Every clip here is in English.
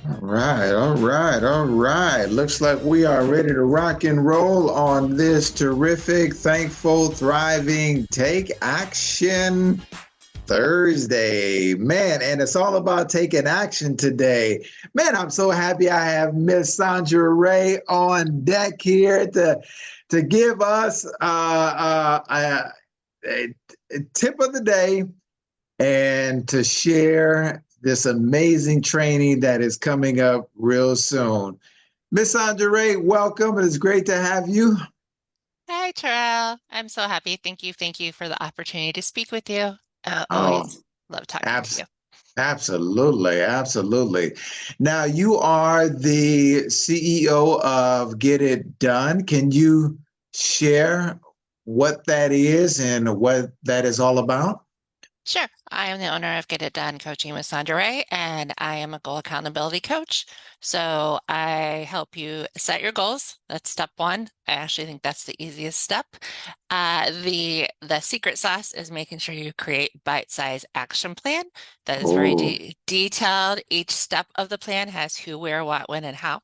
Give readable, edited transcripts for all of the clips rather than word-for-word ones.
All right, all right, all right. Looks like we are ready to rock and roll on this terrific, thankful, thriving Take Action Thursday. Man, and it's all about taking action today. Man, I'm so happy I have Miss Sondra Ray on deck here to give us a tip of the day and to share this amazing training that is coming up real soon. Miss Sondra Ray, welcome. It is great to have you. Hi, Terrell. I'm so happy. Thank you for the opportunity to speak with you. Oh, Always love talking to abs- you. absolutely, absolutely. Now, you are the CEO of Get It Done. Can you share what that is and what that is all about? Sure. I am the owner of Get It Done Coaching with Sondra Ray, and I am a goal accountability coach. So I help you set your goals. That's step one. I actually think that's the easiest step. The secret sauce is making sure you create bite-sized action plan that is very Oh, detailed. Each step of the plan has who, where, what, when, and how.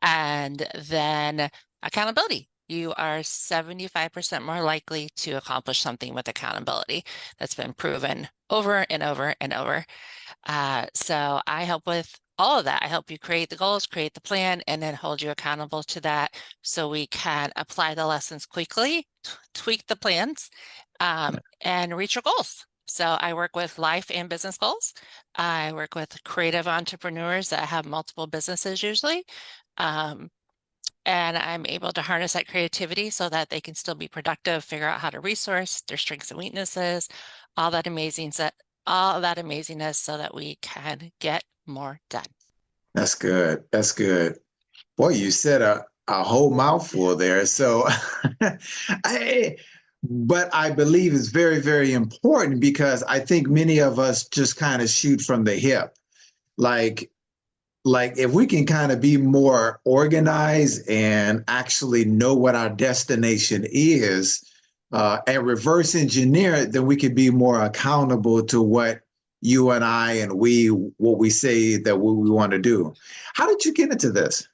And then accountability. You are 75% more likely to accomplish something with accountability. That's been proven over and over and over. So I help with all of that. I help you create the goals, create the plan, and then hold you accountable to that so we can apply the lessons quickly, tweak the plans, and reach your goals. So I work with life and business goals. I work with creative entrepreneurs that have multiple businesses usually. Um, and I'm able to harness that creativity so that they can still be productive, figure out how to resource their strengths and weaknesses, all that amazing set, all that amazingness so that we can get more done. that's good. That's good. Boy, you said a whole mouthful there. So, I, but I believe it's very, very important because I think many of us just kind of shoot from the hip. Like, like if we can kind of be more organized and actually know what our destination is, and reverse engineer it, then we can be more accountable to what you and I and we what we say that what we want to do. How did you get into this?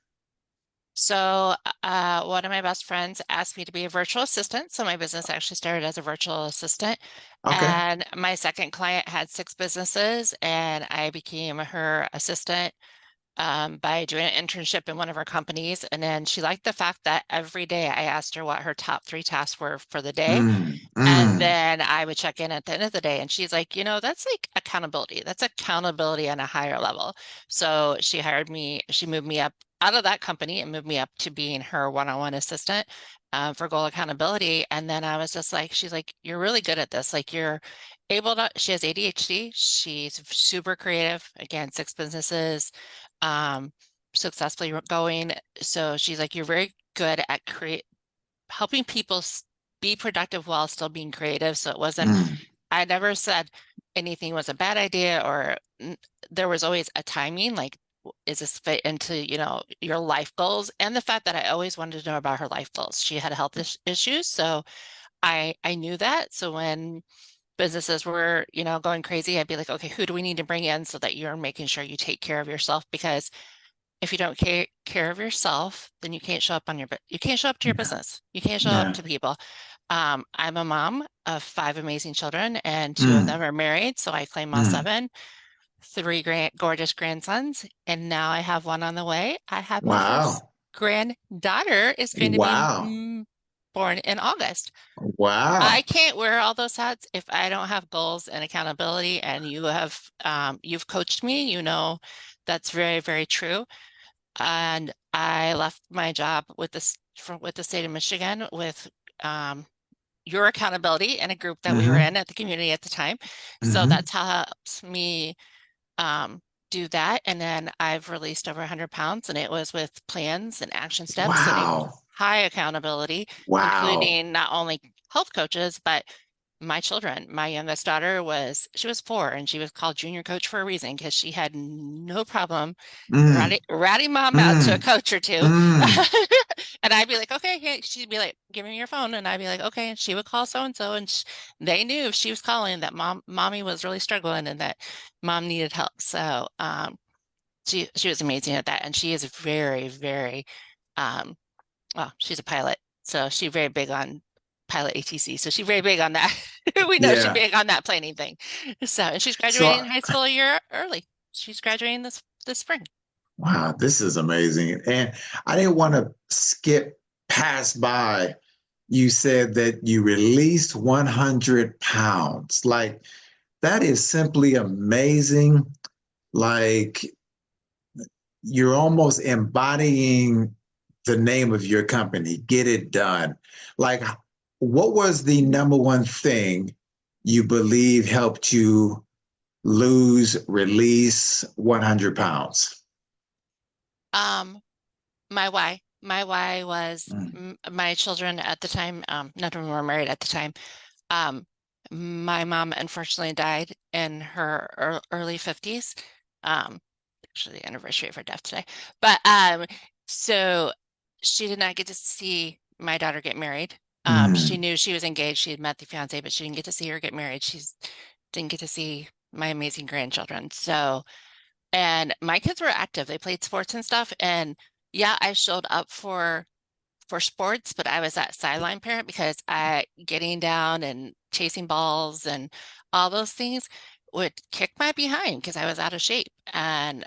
So, one of my best friends asked me to be a virtual assistant. So, my business actually started as a virtual assistant. Okay. And my second client had six businesses, and I became her assistant by doing an internship in one of her companies. And then she liked the fact that every day I asked her what her top three tasks were for the day. Mm, And mm. then I would check in at the end of the day. And she's like, that's like accountability. That's accountability on a higher level. So she hired me, she moved me up out of that company and moved me up to being her one-on-one assistant for goal accountability. And then I was just like, she's like, you're really good at this. Like you're able to, she has ADHD. She's super creative. Again, six businesses successfully going. So she's like, you're very good at create helping people be productive while still being creative. So it wasn't, Mm, I never said anything was a bad idea or there was always a timing, like, is this fit into, your life goals? And the fact that I always wanted to know about her life goals. She had health issues. So I knew that. So when businesses were, going crazy, I'd be like, okay, who do we need to bring in so that you're making sure you take care of yourself? Because if you don't take care of yourself, then you can't show up you can't show up to your yeah, business. You can't show up yeah. to people. I'm a mom of five amazing children, and two of them Mm, are married, so I claim all mm. seven, three gorgeous grandsons, and now I have one on the way. I have my first Wow. granddaughter is going to be Wow. born in August. I Wow. can't wear all those hats if I don't have goals and accountability, and you've coached me, that's very, very true. And I left my job with the state of Michigan with your accountability and a group that we were Mm-hmm. in at the community at the time. So Mm-hmm. that's how helps me um, do that. And then I've released over 100 pounds, and it was with plans and action steps, setting Wow. high accountability, Wow. including not only health coaches, but my children. My youngest daughter she was 4 and she was called junior coach for a reason because she had no problem Mm, ratting mom out to a mm, coach or two. mm. And I'd be like, okay, hey, she'd be like, give me your phone. And I'd be like, okay. And she would call so and so. And they knew if she was calling that mommy was really struggling and that mom needed help. So, she was amazing at that, and she is very, very um well, she's a pilot, so she's very big on pilot ATC. So she's very big on that. We know she's Yeah. big on that planning thing. So, and she's So graduating high school a year early. She's graduating this spring. wow, this is amazing. And I didn't want to skip past by. You said that you released 100 pounds. Like, that is simply amazing. Like, you're almost embodying the name of your company, Get It Done. Like, what was the number one thing you believe helped you release 100 pounds? Um, my why was Mm, my children at the time, none of them were married at the time. Um, my mom unfortunately died in her early 50s. Um, actually the anniversary of her death today. But so she did not get to see my daughter get married. She mm, knew she was engaged. She had met the fiance, but she didn't get to see her get married. She's didn't get to see my amazing grandchildren. So, and my kids were active. They played sports and stuff. And yeah, I showed up for sports, but I was that sideline parent because I getting down and chasing balls and all those things would kick my behind because I was out of shape. And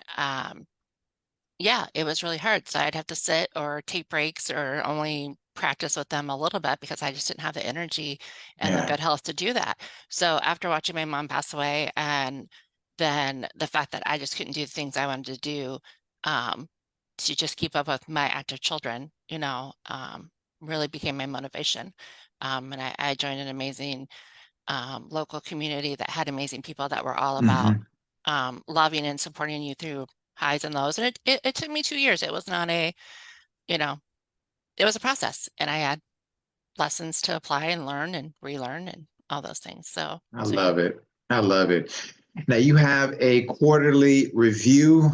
yeah, it was really hard. So I'd have to sit or take breaks or only practice with them a little bit because I just didn't have the energy and the yeah, good health to do that. So after watching my mom pass away and then the fact that I just couldn't do the things I wanted to do um, to just keep up with my active children, really became my motivation. And I joined an amazing local community that had amazing people that were all about hmm, loving and supporting you through highs and lows. And it took me 2 years. It was not you know, it was a process. And I had lessons to apply and learn and relearn and all those things. I So yeah. love it. I love it. Now you have a quarterly review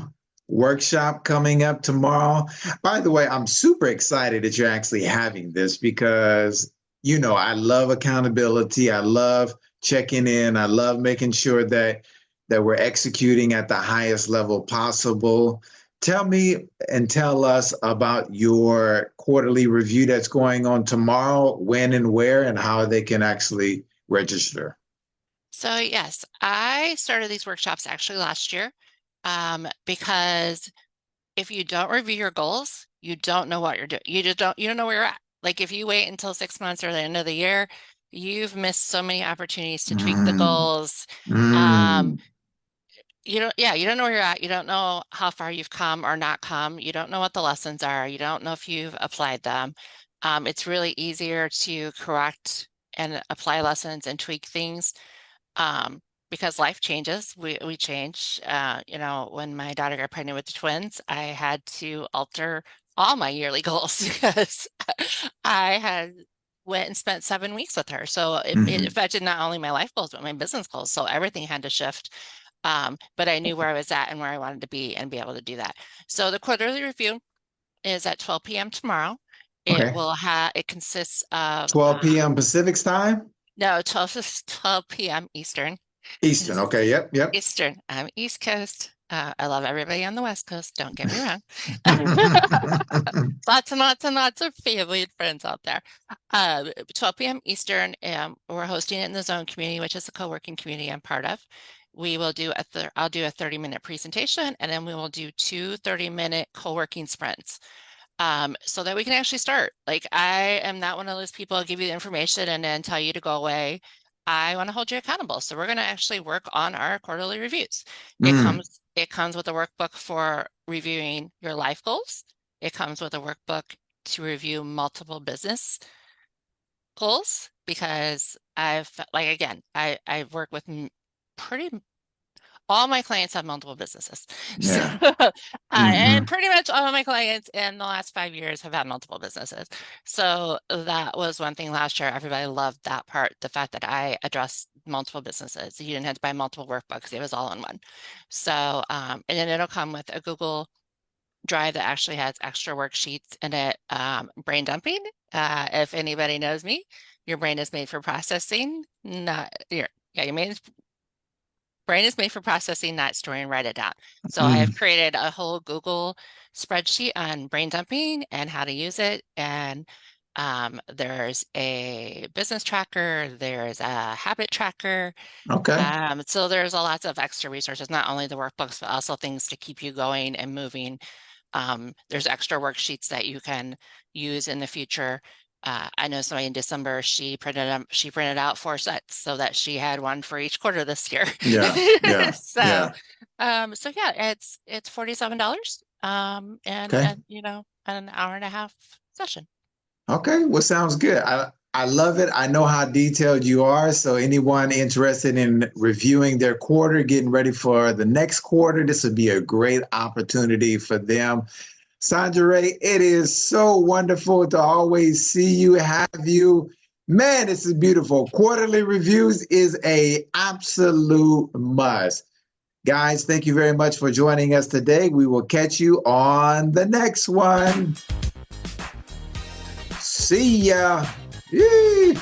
workshop coming up tomorrow. By the way, I'm super excited that you're actually having this because, I love accountability. I love checking in. I love making sure that we're executing at the highest level possible. Tell me and tell us about your quarterly review that's going on tomorrow, when and where, and how they can actually register. So yes, I started these workshops actually last year because if you don't review your goals, you don't know what you're doing. You don't know where you're at. Like if you wait until 6 months or the end of the year, you've missed so many opportunities to tweak the Mm, goals. Um, mm, you don't know where you're at. You don't know how far you've come or not come. You don't know what the lessons are. You don't know if you've applied them. It's really easier to correct and apply lessons and tweak things um, because life changes. We change. When my daughter got pregnant with the twins, I had to alter all my yearly goals because I had went and spent 7 weeks with her. So it mhm. affected not only my life goals, but my business goals. So everything had to shift. But I knew where I was at and where I wanted to be and be able to do that. So the quarterly review is at 12 p.m. tomorrow. Okay. It consists of 12 p.m. Pacific time? no, 12 p.m. Eastern. Eastern. Okay. Yep. Yep. Eastern. I'm East Coast. I love everybody on the West Coast. Don't get me wrong. Lots and lots and lots of family and friends out there. 12 p.m. Eastern. We're hosting it in the Zone community, which is the co-working community I'm part of. I'll do a 30-minute presentation, and then we will do two 30-minute co-working sprints so that we can actually start. Like I am not one of those people who give you the information and then tell you to go away. I want to hold you accountable. So we're going to actually work on our quarterly reviews. Mm, It comes with a workbook for reviewing your life goals. It comes with a workbook to review multiple business goals because like again, I work with pretty all my clients have multiple businesses. So, yeah. and Hmm. pretty much all of my clients in the last 5 years have had multiple businesses. So that was one thing last year. Everybody loved that part, the fact that I addressed multiple businesses. You didn't have to buy multiple workbooks. It was all in one. So, and then it'll come with a Google Drive that actually has extra worksheets in it. Brain dumping. If anybody knows me, your brain is made for processing, not your, yeah, your brain brain is made for processing, not storing, write it down. So I have Mm. created a whole Google spreadsheet on brain dumping and how to use it. And there's a business tracker, there's a habit tracker. Okay. So there's a lots of extra resources, not only the workbooks, but also things to keep you going and moving. There's extra worksheets that you can use in the future. I know somebody in December, she printed out 4 sets so that she had one for each quarter this year. Yeah. Yeah. So, Yeah. so yeah, it's $47, Okay. and an hour and a half session. Okay, well, sounds good. I love it. I know how detailed you are. So anyone interested in reviewing their quarter, getting ready for the next quarter, this would be a great opportunity for them. Sondra Ray, it is so wonderful to always see you, have you. Man, this is beautiful. Quarterly reviews is a absolute must. Guys, thank you very much for joining us today. We will catch you on the next one. See ya. Yee.